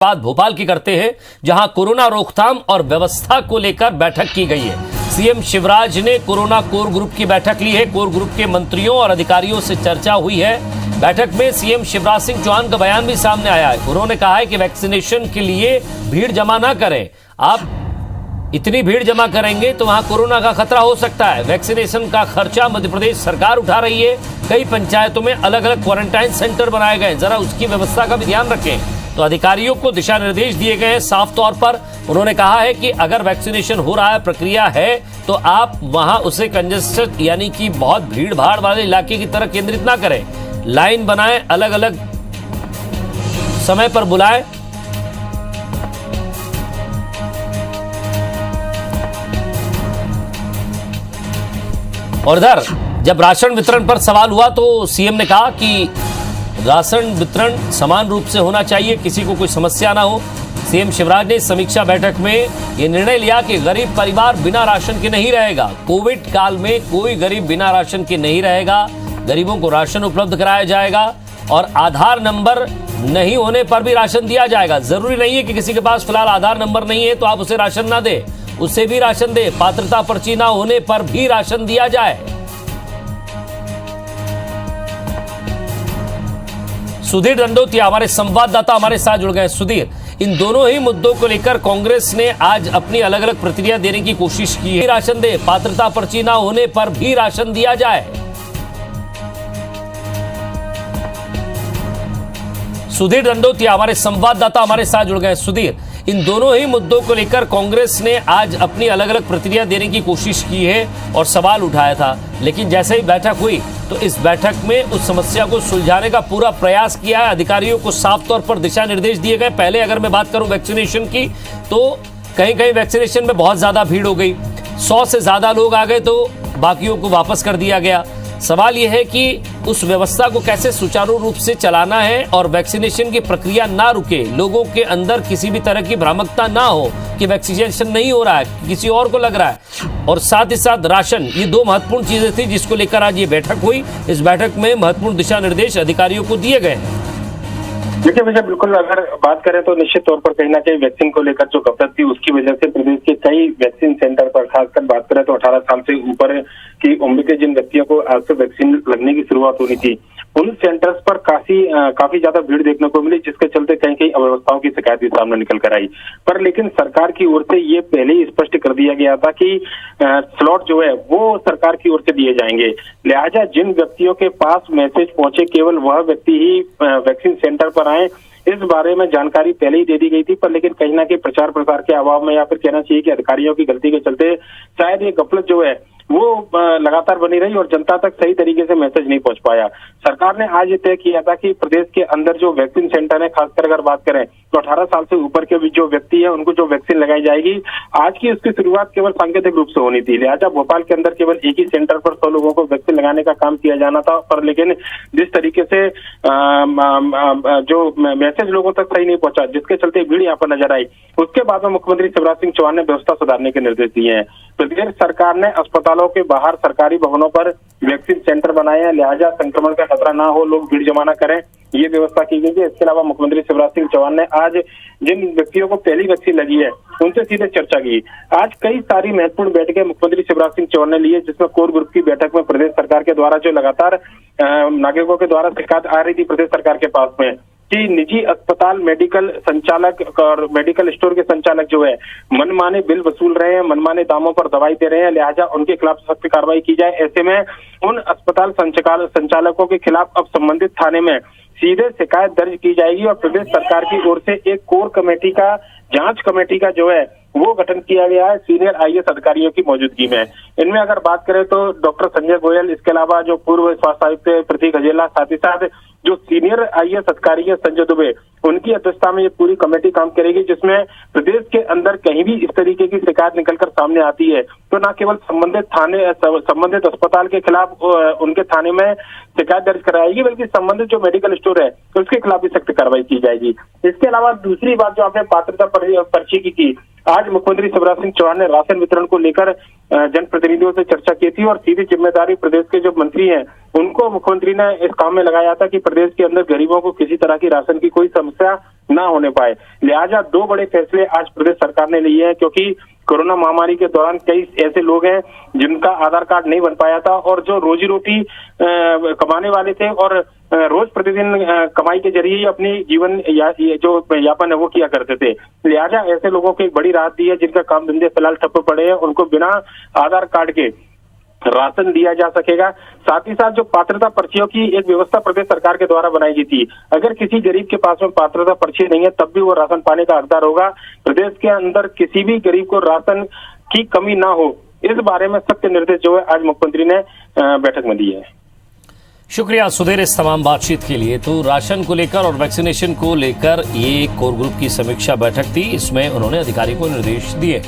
बात भोपाल की करते हैं, जहां कोरोना रोकथाम और व्यवस्था को लेकर बैठक की गई है। सीएम शिवराज ने कोरोना कोर ग्रुप की बैठक ली है। कोर ग्रुप के मंत्रियों और अधिकारियों से चर्चा हुई है। बैठक में सीएम शिवराज सिंह चौहान का बयान भी सामने आया है। उन्होंने कहा है कि वैक्सीनेशन के लिए भीड़ जमा ना करें। आप इतनी भीड़ जमा करेंगे तो वहां कोरोना का खतरा हो सकता है। वैक्सीनेशन का खर्चा मध्य प्रदेश सरकार उठा रही है। कई पंचायतों में अलग अलग क्वारंटाइन सेंटर बनाए गए, जरा उसकी व्यवस्था का भी ध्यान रखें। तो अधिकारियों को दिशा निर्देश दिए गए हैं। साफ तौर पर उन्होंने कहा है कि अगर वैक्सीनेशन हो रहा है, प्रक्रिया है, तो आप वहां उसे कंजेस्टेड यानी कि बहुत भीड़ भाड़ वाले इलाके की तरह केंद्रित ना करें। लाइन बनाएं, अलग अलग समय पर बुलाएं। और इधर जब राशन वितरण पर सवाल हुआ तो सीएम ने कहा कि राशन वितरण समान रूप से होना चाहिए, किसी को कोई समस्या ना हो। सीएम शिवराज ने समीक्षा बैठक में यह निर्णय लिया कि गरीब परिवार बिना राशन के नहीं रहेगा। कोविड काल में कोई गरीब बिना राशन के नहीं रहेगा। गरीबों को राशन उपलब्ध कराया जाएगा और आधार नंबर नहीं होने पर भी राशन दिया जाएगा। जरूरी नहीं है कि किसी के पास फिलहाल आधार नंबर नहीं है तो आप उसे राशन ना दे, उसे भी राशन दे। पात्रता पर्ची ना होने पर भी राशन दिया जाए। सुधीर दंडोतिया हमारे संवाददाता हमारे साथ जुड़ गए। सुधीर, इन दोनों ही मुद्दों को लेकर कांग्रेस ने आज अपनी अलग अलग प्रतिक्रिया देने की कोशिश की है। राशन दे, पात्रता पर्ची ना होने पर भी राशन दिया जाए। सुधीर दंडोतिया हमारे संवाददाता हमारे साथ जुड़ गए। सुधीर, इन दोनों ही मुद्दों को लेकर कांग्रेस ने आज अपनी अलग अलग प्रतिक्रिया देने की कोशिश की है और सवाल उठाया था, लेकिन जैसे ही बैठक हुई तो इस बैठक में उस समस्या को सुलझाने का पूरा प्रयास किया है। अधिकारियों को साफ तौर पर दिशा निर्देश दिए गए। पहले अगर मैं बात करूं वैक्सीनेशन की, तो कहीं कहीं वैक्सीनेशन में बहुत ज्यादा भीड़ हो गई, 100 से ज्यादा लोग आ गए तो बाकियों को वापस कर दिया गया। सवाल यह है कि उस व्यवस्था को कैसे सुचारू रूप से चलाना है और वैक्सीनेशन की प्रक्रिया ना रुके, लोगों के अंदर किसी भी तरह की भ्रामकता ना हो कि वैक्सीनेशन नहीं हो रहा है, किसी और को लग रहा है। और साथ ही साथ राशन, ये दो महत्वपूर्ण चीजें थी जिसको लेकर आज ये बैठक हुई। इस बैठक में महत्वपूर्ण दिशा निर्देश अधिकारियों को दिए गए हैं। देखिए भैया, बिल्कुल अगर बात करें तो निश्चित तौर पर कहीं ना कहीं वैक्सीन को लेकर जो गफलत थी उसकी वजह से प्रदेश के कई वैक्सीन सेंटर पर, खासकर बात करें तो 18 साल से ऊपर की उम्र के जिन व्यक्तियों को आज से वैक्सीन लगने की शुरुआत होनी थी, उन सेंटर्स पर काफी ज्यादा भीड़ देखने को मिली, जिसके चलते कहीं कहीं अव्यवस्थाओं की शिकायत भी सामने निकल कर आई। पर लेकिन सरकार की ओर से ये पहले ही स्पष्ट कर दिया गया था कि स्लॉट जो है वो सरकार की ओर से दिए जाएंगे। लिहाजा जिन व्यक्तियों के पास मैसेज पहुंचे केवल वह व्यक्ति ही वैक्सीन सेंटर पर आए, इस बारे में जानकारी पहले ही दे दी गई थी। पर लेकिन कहीं ना कहीं प्रचार प्रसार के अभाव में, या फिर कहना चाहिए कि अधिकारियों की गलती के चलते शायद ये गफलत जो है वो लगातार बनी रही और जनता तक सही तरीके से मैसेज नहीं पहुंच पाया। सरकार ने आज ये तय किया था कि प्रदेश के अंदर जो वैक्सीन सेंटर है, खासकर अगर बात करें तो 18 साल से ऊपर के भी जो व्यक्ति है उनको जो वैक्सीन लगाई जाएगी, आज की उसकी शुरुआत केवल सांकेतिक रूप से होनी थी। लिहाजा भोपाल के अंदर केवल एक ही सेंटर पर 100 लोगों को वैक्सीन लगाने का काम किया जाना था। पर लेकिन जिस तरीके से जो मैसेज लोगों तक सही नहीं पहुंचा, जिसके चलते भीड़ यहाँ पर नजर आई, उसके बाद में मुख्यमंत्री शिवराज सिंह चौहान ने व्यवस्था सुधारने के निर्देश दिए हैं। प्रदेश सरकार ने अस्पतालों के बाहर सरकारी भवनों पर वैक्सीन सेंटर बनाए हैं। लिहाजा संक्रमण का खतरा ना हो, लोग भीड़ जमा ना करें, ये व्यवस्था की गई है। इसके अलावा मुख्यमंत्री शिवराज सिंह चौहान ने आज जिन व्यक्तियों को पहली वैक्सीन लगी है उनसे सीधे चर्चा की। आज कई सारी महत्वपूर्ण बैठकें मुख्यमंत्री शिवराज सिंह चौहान ने ली है, जिसमें कोर ग्रुप की बैठक में प्रदेश सरकार के द्वारा जो लगातार नागरिकों के द्वारा शिकायत आ रही थी प्रदेश सरकार के पास में कि निजी अस्पताल, मेडिकल संचालक और मेडिकल स्टोर के संचालक जो है मनमाने बिल वसूल रहे हैं, मनमाने दामों पर दवाई दे रहे हैं, लिहाजा उनके खिलाफ सख्त कार्रवाई की जाए। ऐसे में उन अस्पताल संचालकों के खिलाफ अब संबंधित थाने में सीधे शिकायत दर्ज की जाएगी और प्रदेश सरकार की ओर से एक कोर कमेटी का, जांच कमेटी का जो है वो गठन किया गया है सीनियर आईएएस अधिकारियों की मौजूदगी में। इनमें अगर बात करें तो डॉक्टर संजय गोयल, इसके अलावा जो पूर्व स्वास्थ्य आयुक्त प्रतीक हजेला, साथ ही साथ जो सीनियर आईएएस अधिकारी है संजय दुबे, उनकी अध्यक्षता में ये पूरी कमेटी काम करेगी, जिसमें प्रदेश के अंदर कहीं भी इस तरीके की शिकायत निकलकर सामने आती है तो न केवल संबंधित अस्पताल के खिलाफ उनके थाने में शिकायत दर्ज कराएगी, बल्कि संबंधित जो मेडिकल स्टोर है उसके खिलाफ भी सख्त कार्रवाई की जाएगी। इसके अलावा दूसरी बात जो आपने पात्रता पर्ची की आज मुख्यमंत्री शिवराज सिंह चौहान ने राशन वितरण को लेकर जनप्रतिनिधियों से चर्चा की थी और सीधी जिम्मेदारी प्रदेश के जो मंत्री हैं उनको मुख्यमंत्री ने इस काम में लगाया था कि प्रदेश के अंदर गरीबों को किसी तरह की राशन की कोई समस्या ना होने पाए। लिहाजा दो बड़े फैसले आज प्रदेश सरकार ने लिए हैं, क्योंकि कोरोना महामारी के दौरान कई ऐसे लोग हैं जिनका आधार कार्ड नहीं बन पाया था और जो रोजी रोटी कमाने वाले थे और रोज प्रतिदिन कमाई के जरिए अपनी जीवन जो यापन है वो किया करते थे। लिहाजा ऐसे लोगों को एक बड़ी राहत दी है जिनका काम धंधे फिलहाल ठप्प पड़े हैं, उनको बिना आधार कार्ड के राशन दिया जा सकेगा। साथ ही साथ जो पात्रता पर्चियों की एक व्यवस्था प्रदेश सरकार के द्वारा बनाई गई थी, अगर किसी गरीब के पास में पात्रता पर्ची नहीं है तब भी वो राशन पाने का हकदार होगा। प्रदेश के अंदर किसी भी गरीब को राशन की कमी ना हो, इस बारे में सख्त निर्देश जो है आज मुख्यमंत्री ने बैठक में दिए हैं। शुक्रिया सुधीर इस तमाम बातचीत के लिए। तो राशन को लेकर और वैक्सीनेशन को लेकर ये कोर ग्रुप की समीक्षा बैठक थी, इसमें उन्होंने अधिकारी को निर्देश दिए।